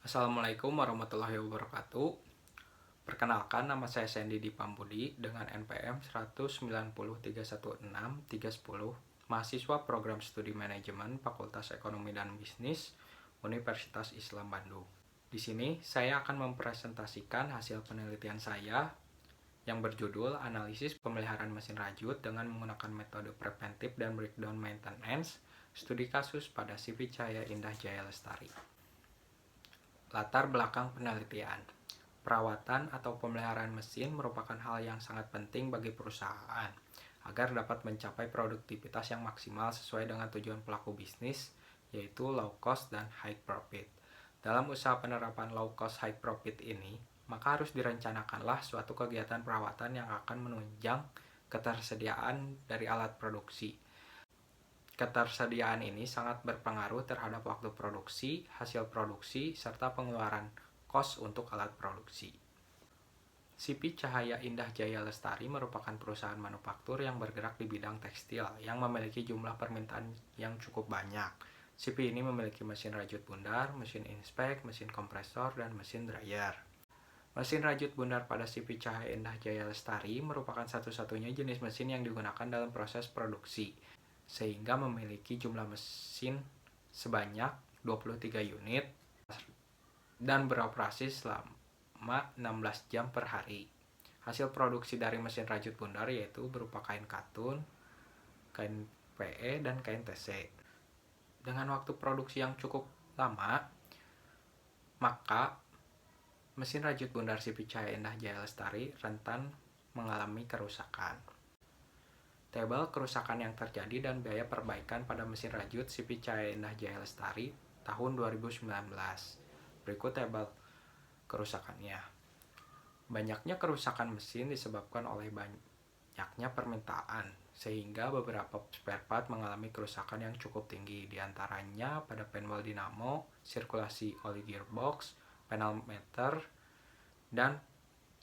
Assalamualaikum warahmatullahi wabarakatuh. Perkenalkan, nama saya Sandy Dipambudi dengan NPM 190316310, mahasiswa program studi manajemen Fakultas Ekonomi dan Bisnis Universitas Islam Bandung. Di sini saya akan mempresentasikan hasil penelitian saya yang berjudul Analisis Pemeliharaan Mesin Rajut dengan menggunakan metode preventif dan breakdown maintenance, studi kasus pada CV Cahaya Indah Jaya Lestari. Latar belakang penelitian. Perawatan atau pemeliharaan mesin merupakan hal yang sangat penting bagi perusahaan agar dapat mencapai produktivitas yang maksimal sesuai dengan tujuan pelaku bisnis, yaitu low cost dan high profit. Dalam usaha penerapan low cost high profit ini, maka harus direncanakanlah suatu kegiatan perawatan yang akan menunjang ketersediaan dari alat produksi. Ketersediaan ini sangat berpengaruh terhadap waktu produksi, hasil produksi, serta pengeluaran kos untuk alat produksi. CV Cahaya Indah Jaya Lestari merupakan perusahaan manufaktur yang bergerak di bidang tekstil yang memiliki jumlah permintaan yang cukup banyak. CV ini memiliki mesin rajut bundar, mesin inspek, mesin kompresor, dan mesin dryer. Mesin rajut bundar pada CV Cahaya Indah Jaya Lestari merupakan satu-satunya jenis mesin yang digunakan dalam proses produksi, sehingga memiliki jumlah mesin sebanyak 23 unit dan beroperasi selama 16 jam per hari. Hasil produksi dari mesin rajut bundar yaitu berupa kain katun, kain PE, dan kain TC. Dengan waktu produksi yang cukup lama, maka mesin rajut bundar CV Cahaya Indah Jaya Lestari rentan mengalami kerusakan. Tabel kerusakan yang terjadi dan biaya perbaikan pada mesin rajut CV Cahaya Indah Jaya Lestari tahun 2019. Berikut tabel kerusakannya. Banyaknya kerusakan mesin disebabkan oleh banyaknya permintaan, sehingga beberapa spare part mengalami kerusakan yang cukup tinggi, diantaranya pada panel dinamo, sirkulasi oli gearbox, panel meter, dan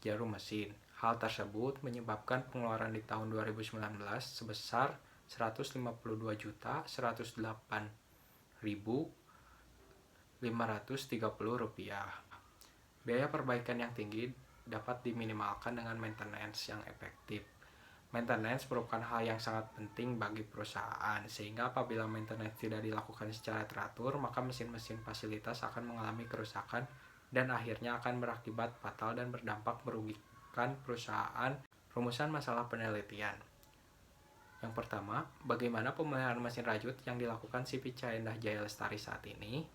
jarum mesin. Hal tersebut menyebabkan pengeluaran di tahun 2019 sebesar Rp152.108.530. Biaya perbaikan yang tinggi dapat diminimalkan dengan maintenance yang efektif. Maintenance merupakan hal yang sangat penting bagi perusahaan, sehingga apabila maintenance tidak dilakukan secara teratur, maka mesin-mesin fasilitas akan mengalami kerusakan dan akhirnya akan berakibat fatal dan berdampak merugikan perusahaan. Rumusan masalah penelitian. Yang pertama, bagaimana pemeliharaan mesin rajut yang dilakukan CV Cahaya Indah Jaya Lestari saat ini?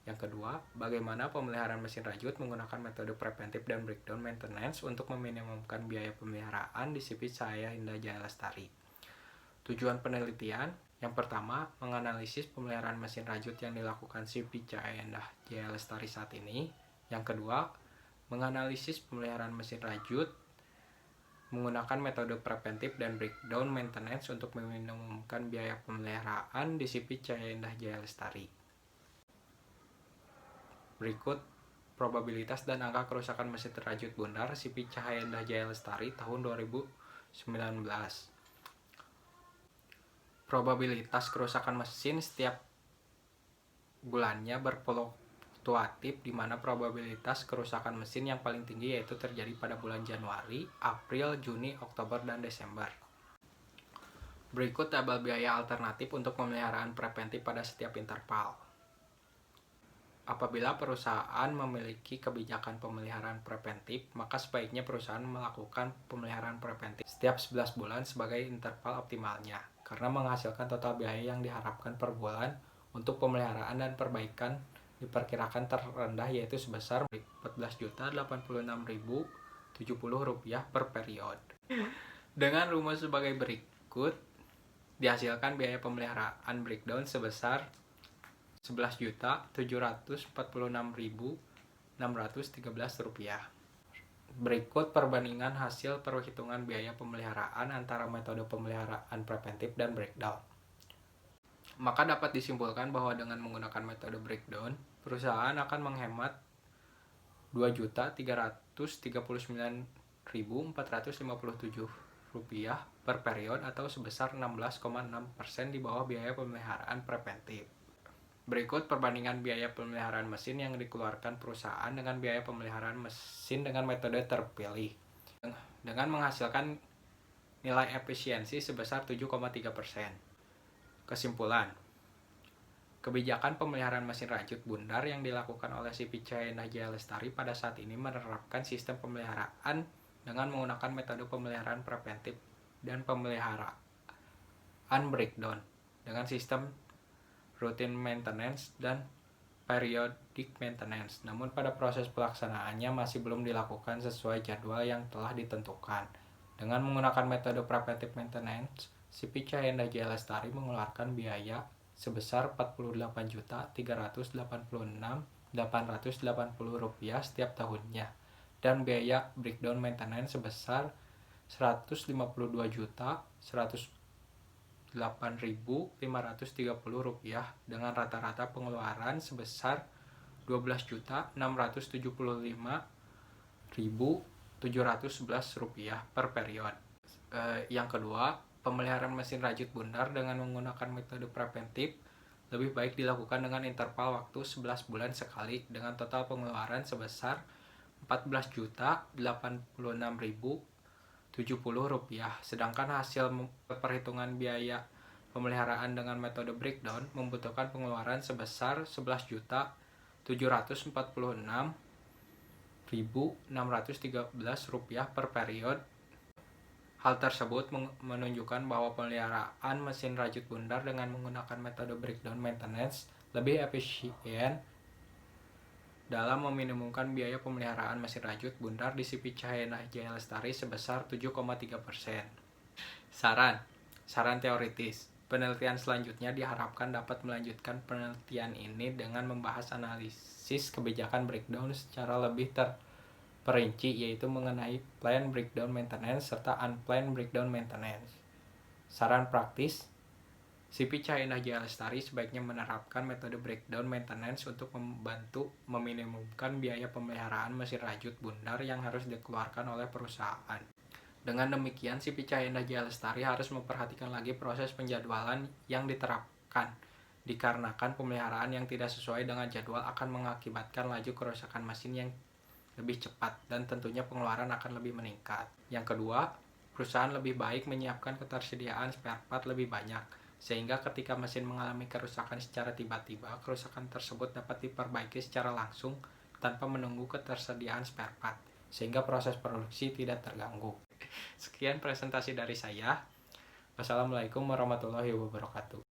Yang kedua, bagaimana pemeliharaan mesin rajut menggunakan metode preventif dan breakdown maintenance untuk meminimumkan biaya pemeliharaan di CV Cahaya Indah Jaya Lestari. Tujuan penelitian. Yang pertama, menganalisis pemeliharaan mesin rajut yang dilakukan CV Cahaya Indah Jaya Lestari saat ini. Yang kedua, menganalisis pemeliharaan mesin rajut menggunakan metode preventif dan breakdown maintenance untuk meminimumkan biaya pemeliharaan di CV Cahaya Indah Jaya Lestari. Berikut probabilitas dan angka kerusakan mesin rajut bundar CV Cahaya Indah Jaya Lestari tahun 2019. Probabilitas kerusakan mesin setiap bulannya berfluktuatif, di mana probabilitas kerusakan mesin yang paling tinggi yaitu terjadi pada bulan Januari, April, Juni, Oktober, dan Desember. Berikut tabel biaya alternatif untuk pemeliharaan preventif pada setiap interval. Apabila perusahaan memiliki kebijakan pemeliharaan preventif, maka sebaiknya perusahaan melakukan pemeliharaan preventif setiap 11 bulan sebagai interval optimalnya, karena menghasilkan total biaya yang diharapkan per bulan untuk pemeliharaan dan perbaikan diperkirakan terendah yaitu sebesar Rp14.086.070 per periode. Dengan rumus sebagai berikut, dihasilkan biaya pemeliharaan breakdown sebesar Rp11.746.613. Berikut perbandingan hasil perhitungan biaya pemeliharaan antara metode pemeliharaan preventif dan breakdown. Maka dapat disimpulkan bahwa dengan menggunakan metode breakdown, perusahaan akan menghemat Rp2.339.457 per periode atau sebesar 16,6% di bawah biaya pemeliharaan preventif. Berikut perbandingan biaya pemeliharaan mesin yang dikeluarkan perusahaan dengan biaya pemeliharaan mesin dengan metode terpilih, dengan menghasilkan nilai efisiensi sebesar 7,3%. Kesimpulan, kebijakan pemeliharaan mesin rajut bundar yang dilakukan oleh CP Cahaya Indah Jaya Lestari pada saat ini menerapkan sistem pemeliharaan dengan menggunakan metode pemeliharaan preventif dan pemeliharaan breakdown dengan sistem routine maintenance dan periodic maintenance. Namun pada proses pelaksanaannya masih belum dilakukan sesuai jadwal yang telah ditentukan. Dengan menggunakan metode preventive maintenance, CP Cahaya Indah Jaya Lestari mengeluarkan biaya sebesar Rp48.386.880 setiap tahunnya dan biaya breakdown maintenance sebesar Rp150.8.530 dengan rata-rata pengeluaran sebesar Rp12.675.711 per period. Yang kedua, pemeliharaan mesin rajut bundar dengan menggunakan metode preventif lebih baik dilakukan dengan interval waktu 11 bulan sekali dengan total pengeluaran sebesar Rp14.086.070. Sedangkan hasil perhitungan biaya pemeliharaan dengan metode breakdown membutuhkan pengeluaran sebesar Rp11.746.613 per period. Hal tersebut menunjukkan bahwa pemeliharaan mesin rajut bundar dengan menggunakan metode breakdown maintenance lebih efisien dalam meminimumkan biaya pemeliharaan mesin rajut bundar di CP Cahaya Indah Jaya Lestari sebesar 7,3%. Saran teoritis. Penelitian selanjutnya diharapkan dapat melanjutkan penelitian ini dengan membahas analisis kebijakan breakdown secara lebih terperinci, yaitu mengenai planned breakdown maintenance serta unplanned breakdown maintenance. Saran praktis, CP Cahaya Indah Jaya Lestari sebaiknya menerapkan metode breakdown maintenance untuk membantu meminimumkan biaya pemeliharaan mesin rajut bundar yang harus dikeluarkan oleh perusahaan. Dengan demikian, CP Cahaya Indah Jaya Lestari harus memperhatikan lagi proses penjadwalan yang diterapkan, dikarenakan pemeliharaan yang tidak sesuai dengan jadwal akan mengakibatkan laju kerusakan mesin yang lebih cepat dan tentunya pengeluaran akan lebih meningkat. Yang kedua, perusahaan lebih baik menyiapkan ketersediaan spare part lebih banyak, sehingga ketika mesin mengalami kerusakan secara tiba-tiba, kerusakan tersebut dapat diperbaiki secara langsung tanpa menunggu ketersediaan spare part, sehingga proses produksi tidak terganggu. Sekian presentasi dari saya. Wassalamualaikum warahmatullahi wabarakatuh.